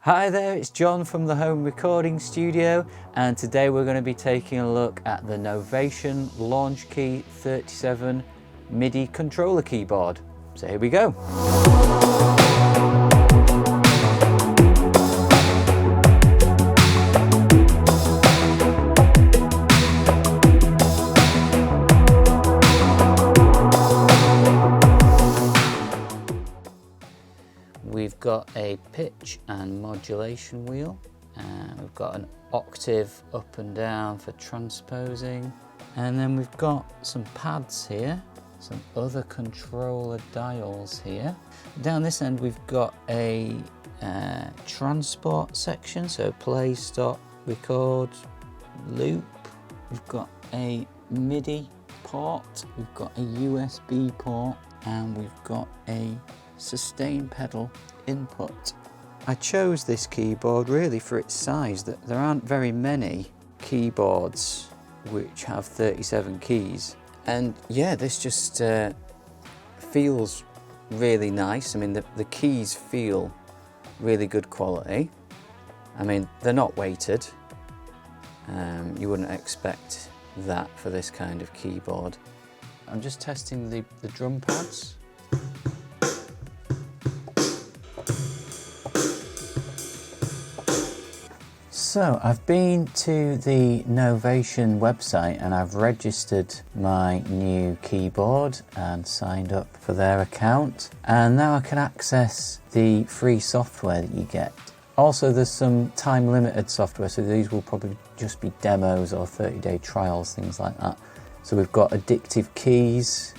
Hi there, it's John from the home recording studio, and today we're going to be taking a look at the Novation Launchkey 37 MIDI controller keyboard. So here we go. We've got a pitch and modulation wheel, and we've got an octave up and down for transposing, and then we've got some pads here, some other controller dials here. Down this end we've got a transport section, so play, stop, record, loop. We've got a MIDI port, we've got a USB port, and we've got a sustain pedal input. I chose this keyboard really for its size, that there aren't very many keyboards which have 37 keys, and yeah, this just feels really nice. I mean, the keys feel really good quality. I mean, they're not weighted. You wouldn't expect that for this kind of keyboard. I'm just testing the drum pads. So I've been to the Novation website and I've registered my new keyboard and signed up for their account, and now I can access the free software that you get. Also, there's some time limited software, so these will probably just be demos or 30-day trials, things like that. So we've got Addictive Keys,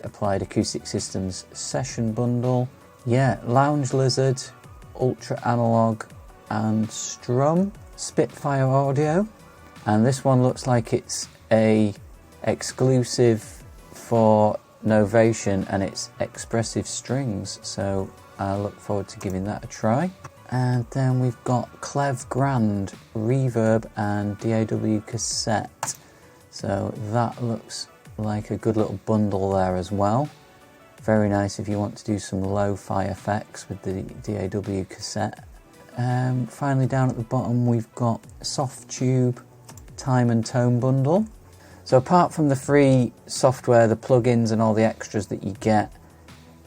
Applied Acoustic Systems Session Bundle, yeah, Lounge Lizard, Ultra Analog and Strum, Spitfire Audio, and this one looks like it's a exclusive for Novation and it's expressive strings, so I look forward to giving that a try. And then we've got Clev Grand reverb and DAW cassette, so that looks like a good little bundle there as well. Very nice if you want to do some lo-fi effects with the DAW cassette. Finally, down at the bottom we've got Soft Tube Time and Tone Bundle. So apart from the free software, the plugins and all the extras that you get,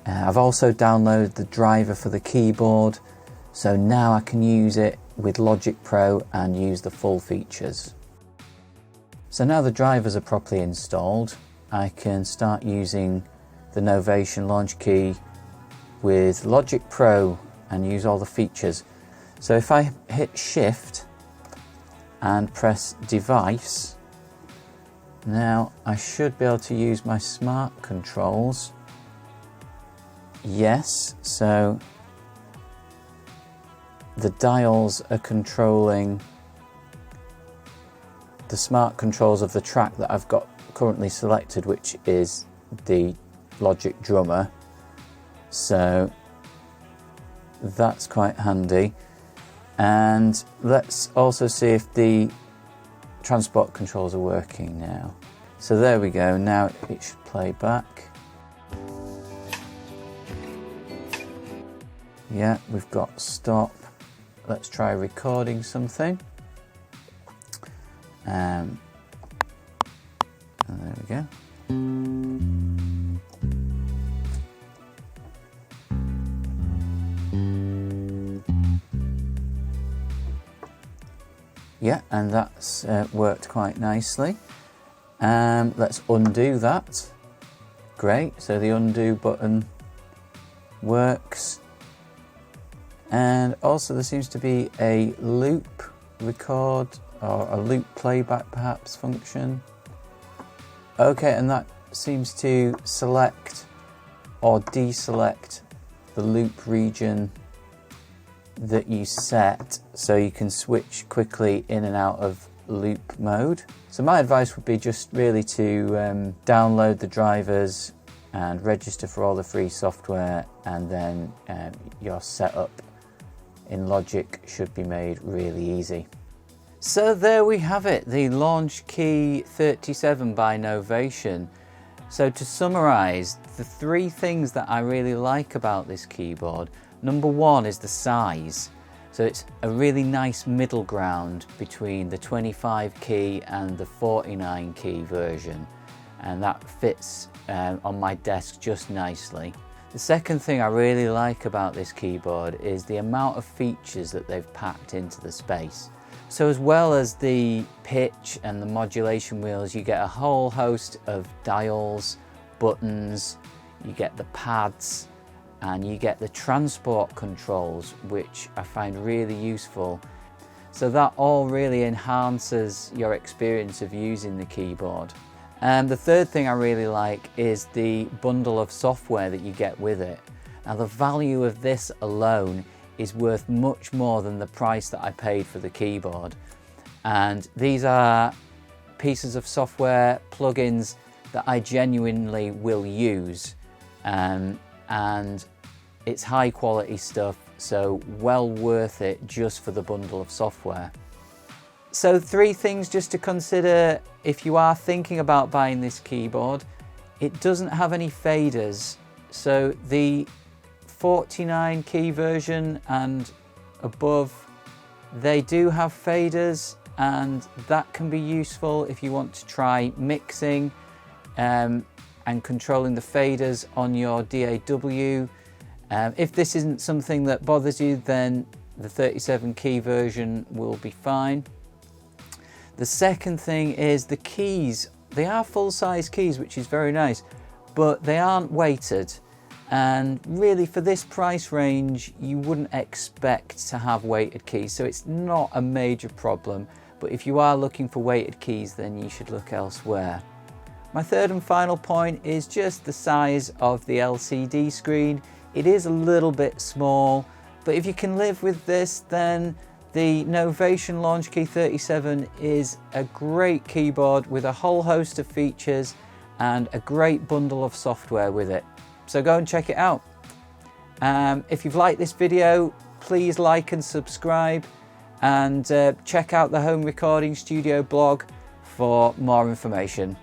I've also downloaded the driver for the keyboard, so now I can use it with Logic Pro and use the full features. So now the drivers are properly installed, I can start using the Novation Launchkey with Logic Pro and use all the features. So if I hit Shift and press Device, now I should be able to use my smart controls. Yes, so the dials are controlling the smart controls of the track that I've got currently selected, which is the Logic Drummer. So that's quite handy. And let's also see if the transport controls are working now. So there we go, now it should play back. Yeah, we've got stop. Let's try recording something. And there we go. Yeah, and that's worked quite nicely. Let's undo that. Great, so the undo button works. And also there seems to be a loop record or a loop playback perhaps function. Okay, and that seems to select or deselect the loop region that you set, so you can switch quickly in and out of loop mode. So my advice would be just really to download the drivers and register for all the free software, and then your setup in Logic should be made really easy. So there we have it, the Launchkey 37 by Novation. So to summarise, the three things that I really like about this keyboard: number one is the size. So it's a really nice middle ground between the 25 key and the 49 key version, and that fits on my desk just nicely. The second thing I really like about this keyboard is the amount of features that they've packed into the space. So as well as the pitch and the modulation wheels, you get a whole host of dials, buttons, you get the pads, and you get the transport controls, which I find really useful. So that all really enhances your experience of using the keyboard. And the third thing I really like is the bundle of software that you get with it. Now the value of this alone is worth much more than the price that I paid for the keyboard. And these are pieces of software, plugins that I genuinely will use. And it's high quality stuff, so well worth it just for the bundle of software. So 3 things just to consider if you are thinking about buying this keyboard. It doesn't have any faders, so the 49 key version and above, they do have faders, and that can be useful if you want to try mixing and controlling the faders on your DAW. If this isn't something that bothers you, then the 37 key version will be fine. The second thing is the keys. They are full-size keys, which is very nice, but they aren't weighted. And really for this price range, you wouldn't expect to have weighted keys, so it's not a major problem. But if you are looking for weighted keys, then you should look elsewhere. My third and final point is just the size of the LCD screen. It is a little bit small, but if you can live with this, then the Novation Launchkey 37 is a great keyboard with a whole host of features and a great bundle of software with it. So go and check it out. If you've liked this video, please like and subscribe, and check out the Home Recording Studio blog for more information.